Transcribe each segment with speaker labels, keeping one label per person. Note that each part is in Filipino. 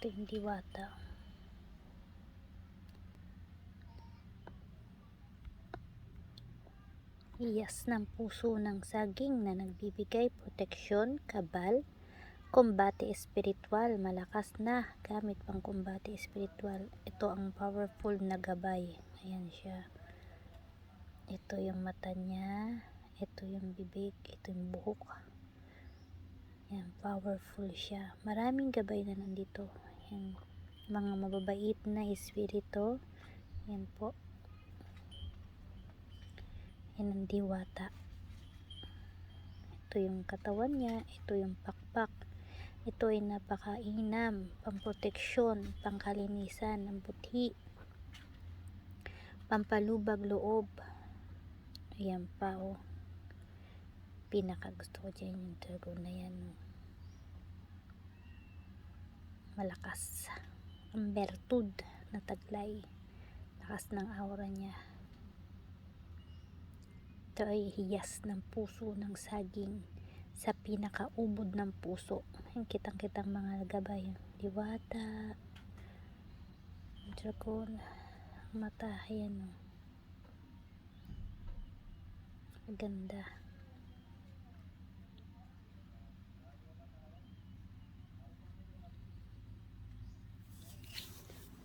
Speaker 1: Ito yung diwata. Hiyas ng puso ng saging na nagbibigay proteksyon, kabal, kumbate espiritual. Malakas na gamit pang kumbate espiritual. Ito ang powerful na gabay. Ayan siya. Ito yung mata niya. Ito yung bibig. Ito yung buhok. Ayan, powerful siya. Maraming gabay na nandito. Ayan, mga mababait na espiritu. Ayan po. Yan ang diwata. Ito yung katawan niya. Ito yung pakpak. Ito ay napakainam, pamproteksyon, pangkalinisan ng buti, pampalubag loob. Ayan pa oh. Pinaka gusto ko dyan yung dragon na yan. Malakas. Ang bertud na taglay. Lakas ng aura niya. Ito ay hiyas ng puso ng saging sa pinakaubod ng puso. Yung kitang-kitang mga gabay. Diwata, dragon, mata, ayan o. Maganda.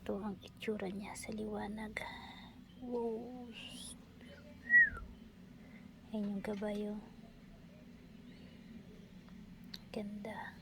Speaker 1: Ito ang itsura niya sa liwanag. Wow. Ayan yung gabayo. Ganda.